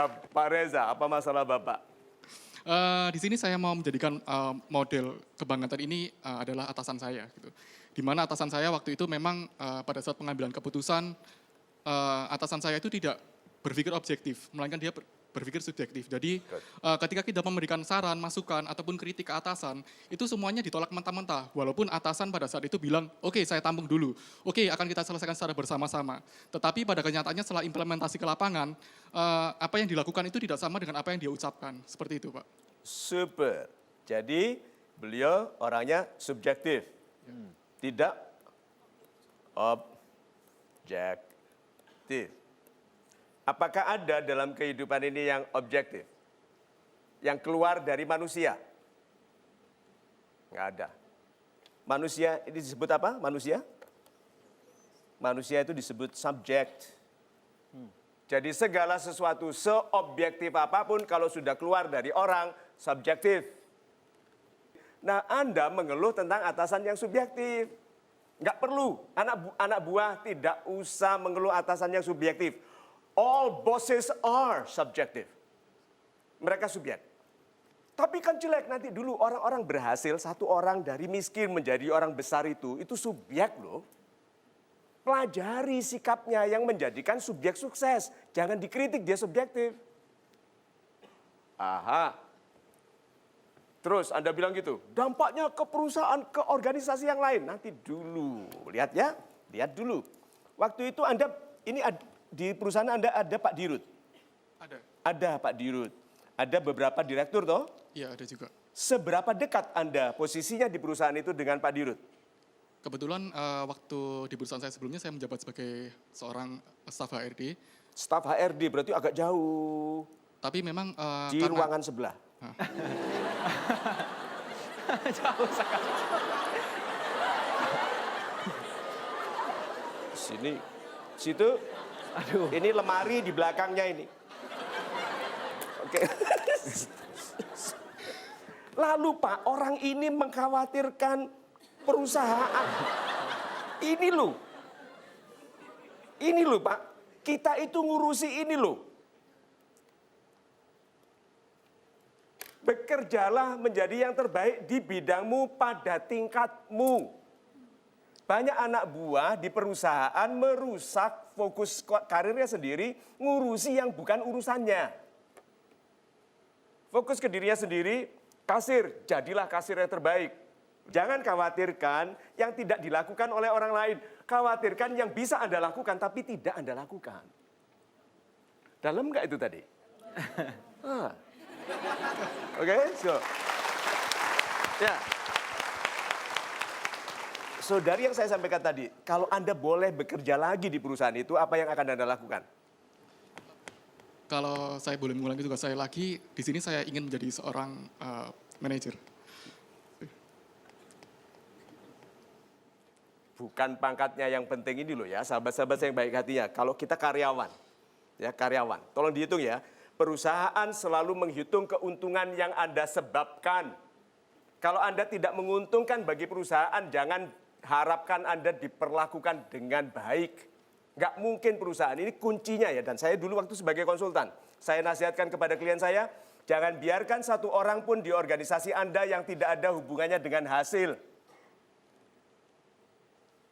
Ya, Pak Reza, apa masalah Bapak? Di sini saya mau menjadikan model kebanggaan ini adalah atasan saya gitu. Di mana atasan saya waktu itu memang pada saat pengambilan keputusan atasan saya itu tidak berpikir objektif, melainkan dia berpikir subjektif. Jadi ketika kita memberikan saran, masukan ataupun kritik ke atasan, itu semuanya ditolak mentah-mentah. Walaupun atasan pada saat itu bilang, oke saya tampung dulu, oke akan kita selesaikan secara bersama-sama. Tetapi pada kenyataannya setelah implementasi ke lapangan, apa yang dilakukan itu tidak sama dengan apa yang dia ucapkan. Seperti itu Pak. Super. Jadi beliau orangnya subjektif, tidak objektif. Apakah ada dalam kehidupan ini yang objektif? Yang keluar dari manusia? Nggak ada. Manusia ini disebut apa? Manusia? Manusia itu disebut subject. Jadi segala sesuatu seobjektif apapun kalau sudah keluar dari orang, subjektif. Nah, Anda mengeluh tentang atasan yang subjektif. Nggak perlu, anak buah tidak usah mengeluh atasan yang subjektif. All bosses are subjective. Mereka subjek. Tapi kan jelek nanti dulu orang-orang berhasil, satu orang dari miskin menjadi orang besar itu subjek loh. Pelajari sikapnya yang menjadikan subjek sukses. Jangan dikritik dia subjektif. Aha. Terus Anda bilang gitu, dampaknya ke perusahaan, ke organisasi yang lain. Nanti dulu, lihat ya, lihat dulu. Waktu itu Anda, di perusahaan Anda ada Pak Dirut? Ada. Ada Pak Dirut. Ada beberapa direktur toh? Iya ada juga. Seberapa dekat Anda posisinya di perusahaan itu dengan Pak Dirut? Kebetulan waktu di perusahaan saya sebelumnya saya menjabat sebagai seorang staf HRD. Staf HRD berarti agak jauh. Tapi memang Di ruangan sebelah. Jauh sekali. Sini, situ. Aduh. Ini lemari di belakangnya ini. Oke. Lalu Pak, orang ini mengkhawatirkan perusahaan. Ini loh. Ini loh Pak. Kita itu ngurusi ini loh. Bekerjalah menjadi yang terbaik di bidangmu pada tingkatmu. Banyak anak buah di perusahaan merusak fokus karirnya sendiri, ngurusi yang bukan urusannya. Fokus ke dirinya sendiri, kasir, jadilah kasir yang terbaik. Jangan khawatirkan yang tidak dilakukan oleh orang lain. Khawatirkan yang bisa Anda lakukan tapi tidak Anda lakukan. Dalam nggak itu tadi? Oke, so. Ya. So, dari yang saya sampaikan tadi, kalau Anda boleh bekerja lagi di perusahaan itu, apa yang akan Anda lakukan? Kalau saya boleh mengulangi tugas saya lagi, di sini saya ingin menjadi seorang manajer. Bukan pangkatnya yang penting ini loh ya, sahabat-sahabat saya yang baik hatinya. Kalau kita karyawan, ya karyawan, tolong dihitung ya. Perusahaan selalu menghitung keuntungan yang Anda sebabkan. Kalau Anda tidak menguntungkan bagi perusahaan, jangan harapkan Anda diperlakukan dengan baik. Nggak mungkin perusahaan, ini kuncinya ya. Dan saya dulu waktu sebagai konsultan, saya nasihatkan kepada klien saya, jangan biarkan satu orang pun di organisasi Anda yang tidak ada hubungannya dengan hasil.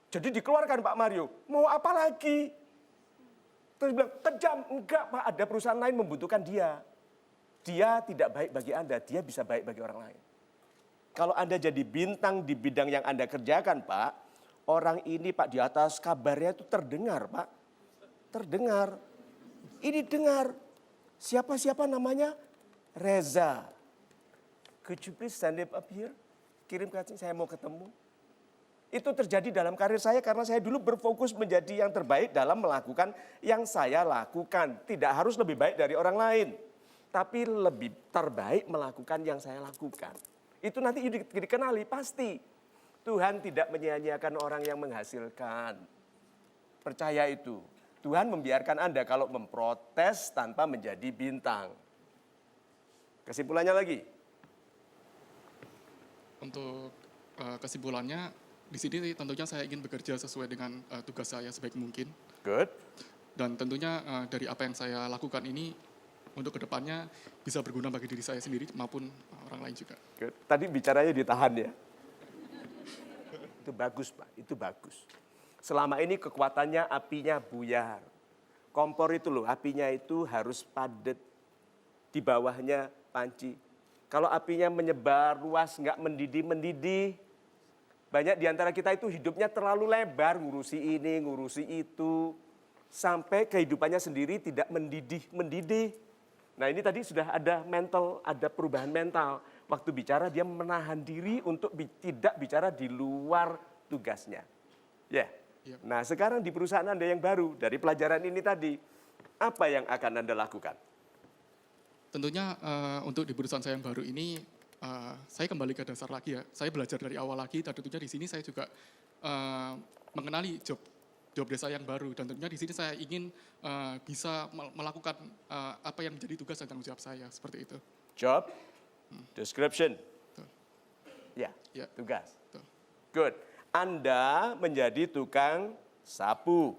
Jadi dikeluarkan Pak Mario, mau apa lagi? Terus bilang, kejam, enggak Pak, ada perusahaan lain membutuhkan dia. Dia tidak baik bagi Anda, dia bisa baik bagi orang lain. Kalau Anda jadi bintang di bidang yang Anda kerjakan Pak, orang ini Pak di atas kabarnya itu terdengar Pak. Terdengar. Ini dengar. Siapa namanya? Reza. Could you please stand up here? Kirim ke sini, saya mau ketemu. Itu terjadi dalam karir saya karena saya dulu berfokus menjadi yang terbaik dalam melakukan yang saya lakukan. Tidak harus lebih baik dari orang lain. Tapi lebih terbaik melakukan yang saya lakukan. Itu nanti dikenali pasti. Tuhan tidak menyia-nyiakan orang yang menghasilkan. Percaya itu. Tuhan membiarkan Anda kalau memprotes tanpa menjadi bintang. Kesimpulannya lagi. Untuk kesimpulannya, di sini tentunya saya ingin bekerja sesuai dengan tugas saya sebaik mungkin. Good. Dan tentunya dari apa yang saya lakukan ini, untuk kedepannya bisa berguna bagi diri saya sendiri maupun orang lain juga. Tadi bicaranya ditahan ya. Itu bagus Pak, itu bagus. Selama ini kekuatannya apinya buyar. Kompor itu loh, apinya itu harus padat. Di bawahnya panci. Kalau apinya menyebar luas, nggak mendidih-mendidih. Banyak di antara kita itu hidupnya terlalu lebar, ngurusi ini, ngurusi itu. Sampai kehidupannya sendiri tidak mendidih-mendidih. Nah ini tadi sudah ada mental, ada perubahan mental. Waktu bicara dia menahan diri untuk tidak bicara di luar tugasnya. Ya. Yep. Nah sekarang di perusahaan Anda yang baru, dari pelajaran ini tadi, apa yang akan Anda lakukan? Tentunya untuk di perusahaan saya yang baru ini, saya kembali ke dasar lagi ya. Saya belajar dari awal lagi, dan tentunya di sini saya juga mengenali job desk saya yang baru. Dan tentunya di sini saya ingin bisa melakukan apa yang menjadi tugas dan tanggung jawab saya, seperti itu. Job, description. Betul. Ya, Ya. tugas. Betul. Good. Anda menjadi tukang sapu.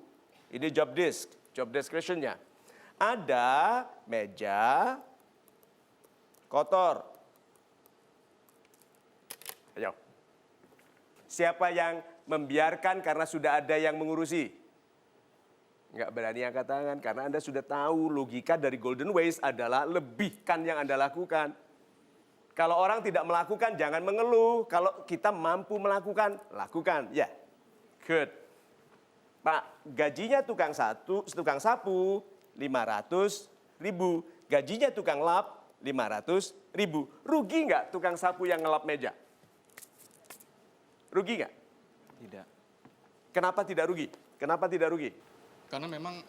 Ini job desk, job description-nya. Ada meja kotor. Ayo. Siapa yang membiarkan karena sudah ada yang mengurusi? Enggak berani angkat tangan karena Anda sudah tahu logika dari golden ways adalah lebihkan yang Anda lakukan. Kalau orang tidak melakukan, jangan mengeluh. Kalau kita mampu melakukan, lakukan. Ya, good. Pak, gajinya tukang sapu 500.000. Gajinya tukang lap 500.000. Rugi nggak tukang sapu yang ngelap meja? Rugi nggak? Tidak. Kenapa tidak rugi? Kenapa tidak rugi? Karena memang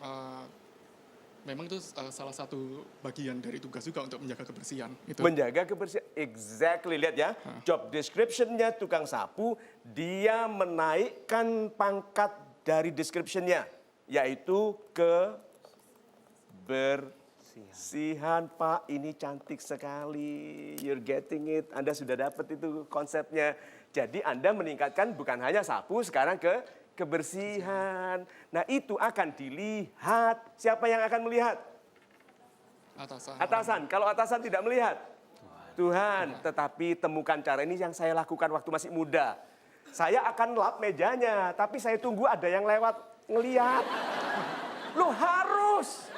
itu salah satu bagian dari tugas juga untuk menjaga kebersihan. Itu. Menjaga kebersihan, exactly, lihat ya. Job description-nya tukang sapu, dia menaikkan pangkat dari description-nya, yaitu kebersihan. Pak, ini cantik sekali, you're getting it, Anda sudah dapat itu konsepnya. Jadi Anda meningkatkan bukan hanya sapu, sekarang ke kebersihan. Nah itu akan dilihat. Siapa yang akan melihat? Atasan. Atasan. Kalau atasan tidak melihat? Tuhan. Tetapi temukan cara ini yang saya lakukan waktu masih muda. Saya akan lap mejanya, tapi saya tunggu ada yang lewat ngeliat. Loh harus.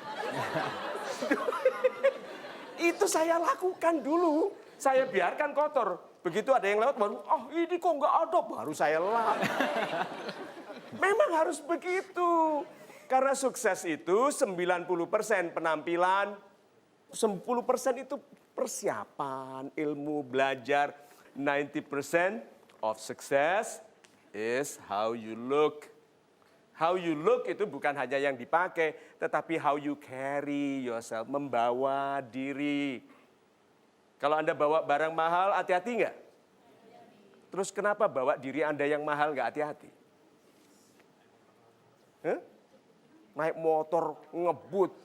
Itu saya lakukan dulu. Saya biarkan kotor. Begitu ada yang lewat baru, ini kok nggak ada, baru saya lap. Memang harus begitu. Karena sukses itu 90% penampilan, 10% itu persiapan, ilmu, belajar. 90% of success is how you look. How you look itu bukan hanya yang dipakai, tetapi how you carry yourself, membawa diri. Kalau Anda bawa barang mahal, hati-hati nggak? Terus kenapa bawa diri Anda yang mahal nggak hati-hati? Naik motor, ngebut,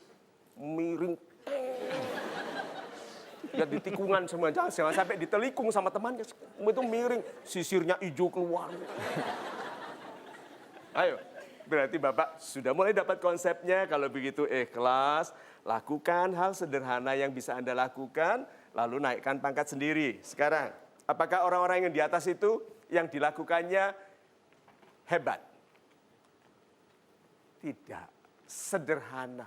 miring. Ya di tikungan semua, jangan sampai ditelikung sama temannya. Itu miring, sisirnya hijau keluar. Ayo, berarti Bapak sudah mulai dapat konsepnya. Kalau begitu ikhlas, lakukan hal sederhana yang bisa Anda lakukan, lalu naikkan pangkat sendiri. Sekarang, apakah orang-orang yang di atas itu yang dilakukannya hebat? Tidak, sederhana.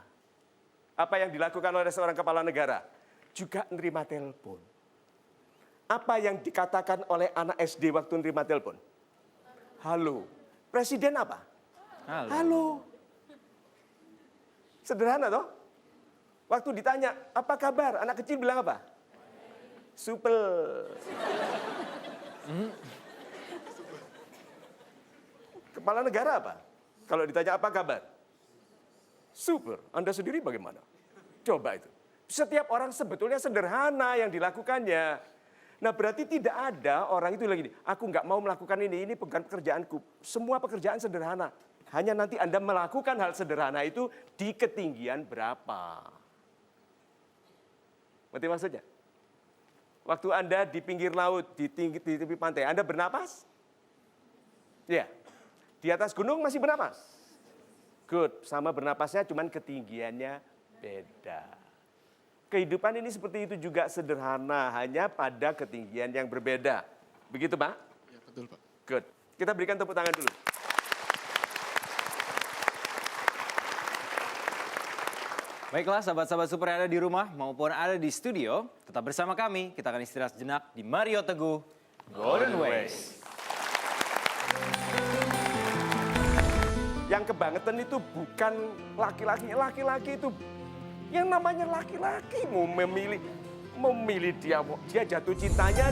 Apa yang dilakukan oleh seorang kepala negara? Juga nerima telepon. Apa yang dikatakan oleh anak SD waktu nerima telepon? Halo. Presiden apa? Halo. Halo. Sederhana toh? Waktu ditanya, apa kabar? Anak kecil bilang apa? Super. Kepala negara apa? Kalau ditanya apa kabar? Super. Anda sendiri bagaimana? Coba itu. Setiap orang sebetulnya sederhana yang dilakukannya. Nah berarti tidak ada orang itu lagi, aku nggak mau melakukan ini bukan pekerjaanku. Semua pekerjaan sederhana. Hanya nanti Anda melakukan hal sederhana itu di ketinggian berapa. Ngerti maksudnya? Waktu Anda di pinggir laut, di tepi pantai, Anda bernapas? Ya. Di atas gunung masih bernapas? Good, sama bernapasnya cuman ketinggiannya beda. kehidupan ini seperti itu juga sederhana, hanya pada ketinggian yang berbeda. Begitu, Pak? Ya, betul, Pak. Good. Kita berikan tepuk tangan dulu. Baiklah, sahabat-sahabat super yang ada di rumah maupun ada di studio, tetap bersama kami. Kita akan istirahat sejenak di Mario Teguh Golden Ways. Yang kebangetan itu bukan laki-laki. Laki-laki itu yang namanya laki-laki mau memilih dia jatuh cintanya